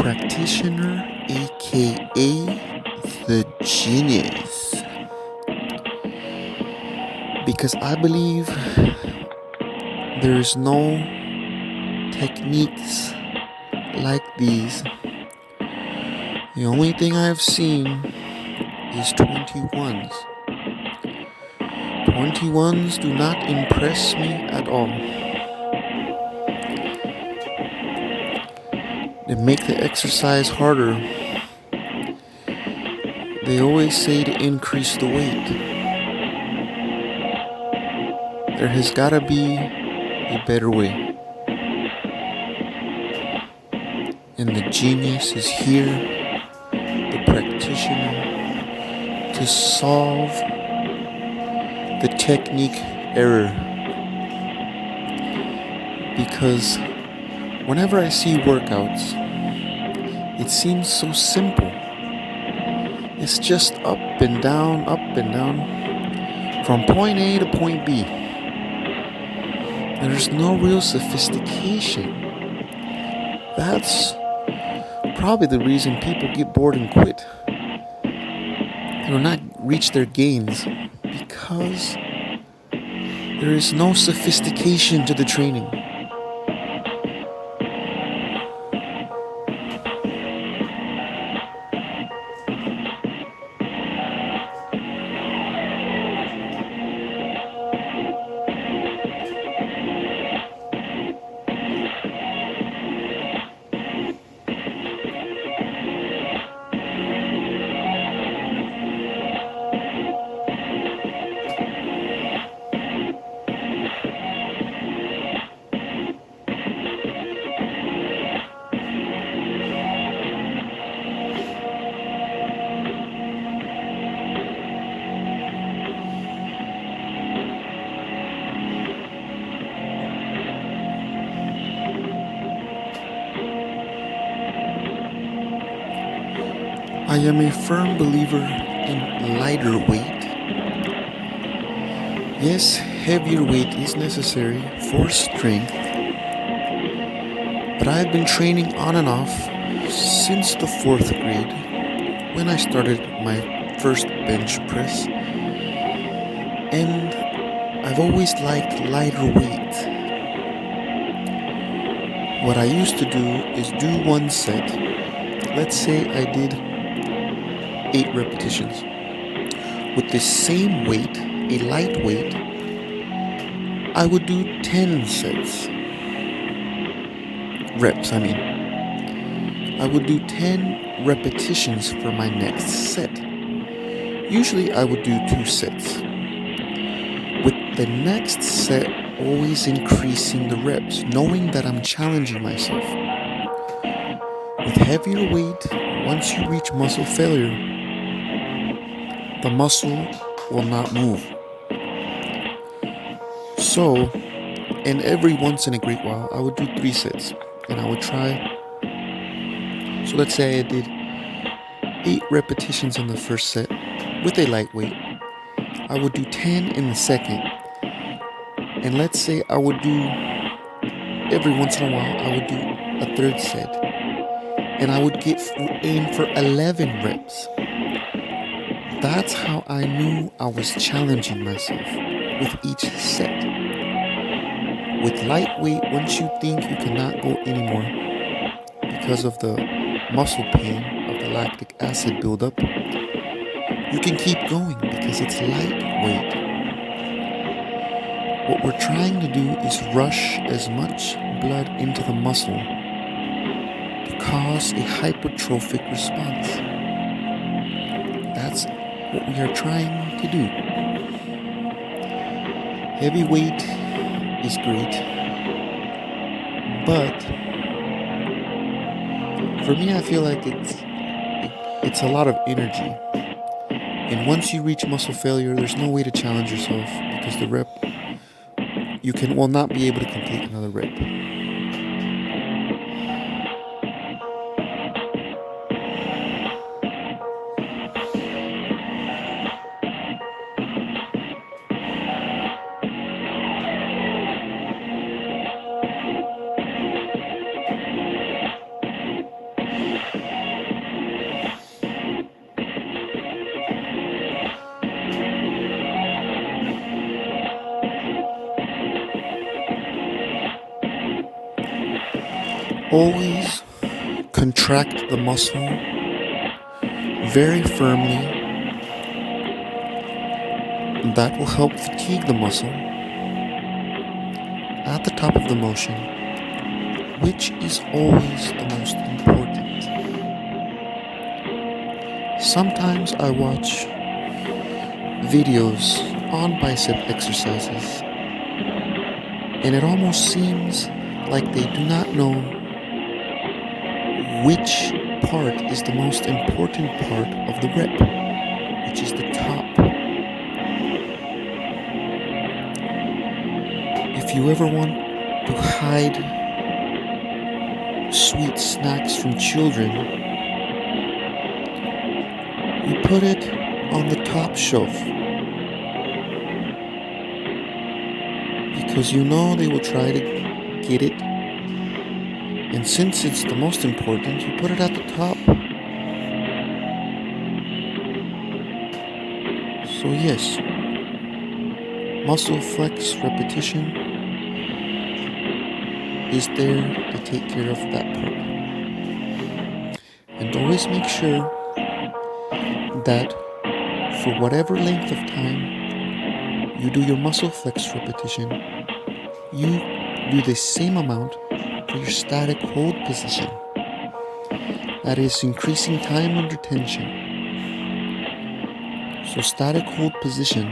practitioner, A.K.A. the genius. Because I believe there is no techniques like these. The only thing I've seen is 21s. 21s do not impress me at all. They make the exercise harder. They always say to increase the weight. There has gotta be a better way. And the genius is here, the practitioner, to solve the technique error. Because whenever I see workouts, it seems so simple. It's just up and down, from point A to point B. There's no real sophistication. That's probably the reason people get bored and quit. They will not reach their gains because there is no sophistication to the training. I am a firm believer in lighter weight. Yes, heavier weight is necessary for strength, but I've been training on and off since the 4th grade when I started my first bench press, and I've always liked lighter weight. What I used to do is do one set. Let's say I did 8 repetitions. With the same weight, a light weight, I would do 10 sets. Reps, I mean. I would do 10 repetitions for my next set. Usually I would do 2 sets. With the next set always increasing the reps, knowing that I'm challenging myself. With heavier weight, once you reach muscle failure, the muscle will not move. So, and every once in a great while, I would do 3 sets. And I would try. So let's say I did 8 repetitions in the first set with a light weight. I would do 10 in the second. And let's say I would do, every once in a while, I would do a 3rd set. And I would aim for 11 reps. That's how I knew I was challenging myself with each set. With lightweight, once you think you cannot go anymore because of the muscle pain of the lactic acid buildup, you can keep going because it's lightweight. What we're trying to do is rush as much blood into the muscle to cause a hypertrophic response. That's what we are trying to do. Heavy weight is great, but for me, I feel like it's a lot of energy. And once you reach muscle failure, there's no way to challenge yourself because the rep, you will not be able to complete another rep. always contract the muscle very firmly. That will help fatigue the muscle at the top of the motion, which is always the most important. Sometimes I watch videos on bicep exercises, and it almost seems like they do not know which part is the most important part of the rep, which is the top. If you ever want to hide sweet snacks from children, you put it on the top shelf, because you know they will try to get it, and since it's the most important, you put it at the top. So yes, muscle flex repetition is there to take care of that part. And always make sure that for whatever length of time you do your muscle flex repetition, you do the same amount for your static hold position. That is increasing time under tension. So static hold position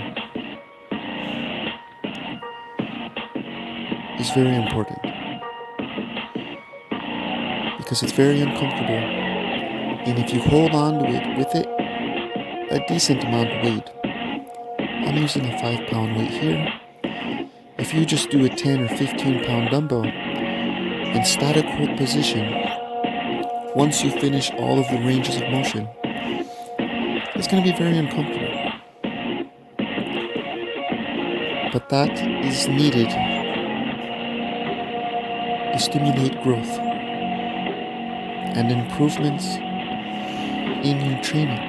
is very important because it's very uncomfortable, and if you hold on to it with it a decent amount of weight, I'm using a 5-pound weight here. If you just do a 10 or 15-pound dumbbell in static hold position, once you finish all of the ranges of motion, it's going to be very uncomfortable. But that is needed to stimulate growth and improvements in your training.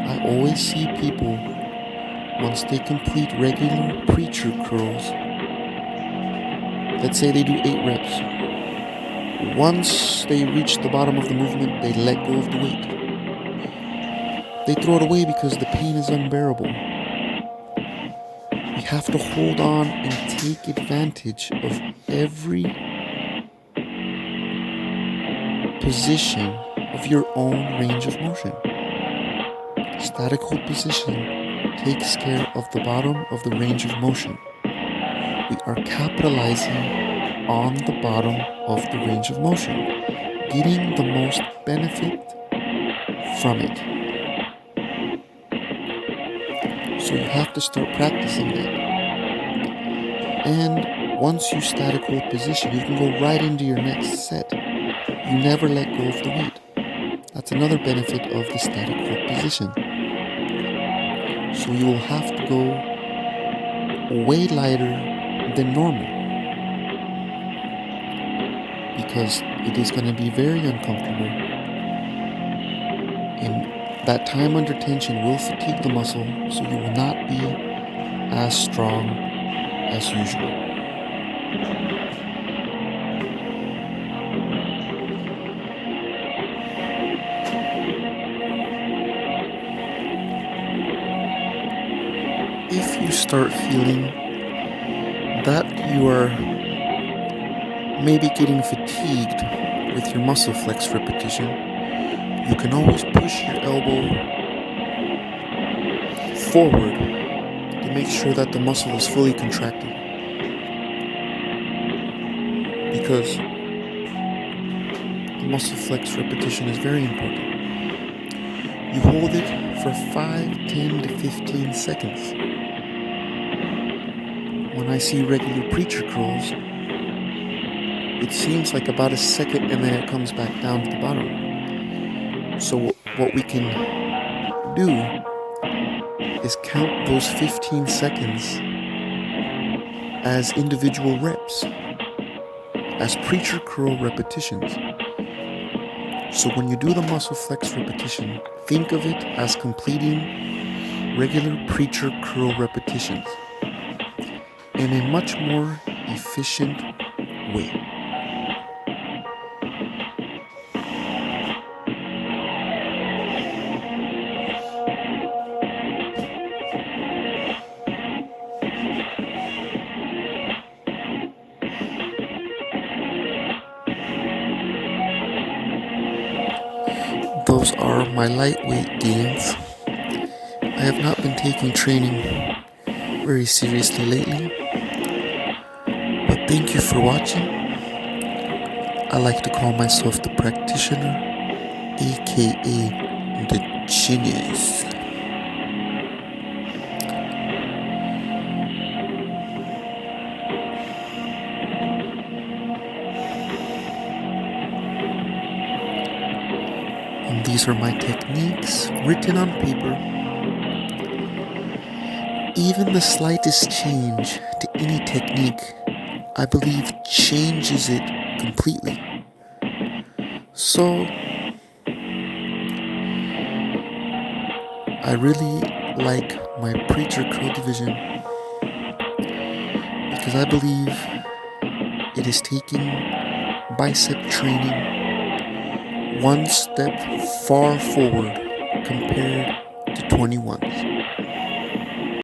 I always see people, once they complete regular preacher curls, let's say they do 8 reps, once they reach the bottom of the movement, they let go of the weight. They throw it away because the pain is unbearable. You have to hold on and take advantage of every position of your own range of motion. Static hold position takes care of the bottom of the range of motion. We are capitalizing on the bottom of the range of motion, getting the most benefit from it. So you have to start practicing that. And once you static hold position, you can go right into your next set. You never let go of the weight. That's another benefit of the static hold position. So you will have to go way lighter than normal, because it is going to be very uncomfortable, and that time under tension will fatigue the muscle, so you will not be as strong as usual. If you start feeling that you are maybe getting fatigued with your muscle flex repetition, you can always push your elbow forward to make sure that the muscle is fully contracted, because the muscle flex repetition is very important. You hold it for 5, 10 to 15 seconds. When I see regular preacher curls, it seems like about a second and then it comes back down to the bottom. So what we can do is count those 15 seconds as individual reps, as preacher curl repetitions. So when you do the muscle flex repetition, think of it as completing regular preacher curl repetitions in a much more efficient way. Those are my lightweight gains. I have not been taking training very seriously lately, but thank you for watching. I like to call myself the practitioner, A.K.A. the genius. And these are my techniques written on paper. Even the slightest change to any technique, I believe, changes it completely. So, I really like my preacher curl division because I believe it is taking bicep training one step far forward compared to 21s.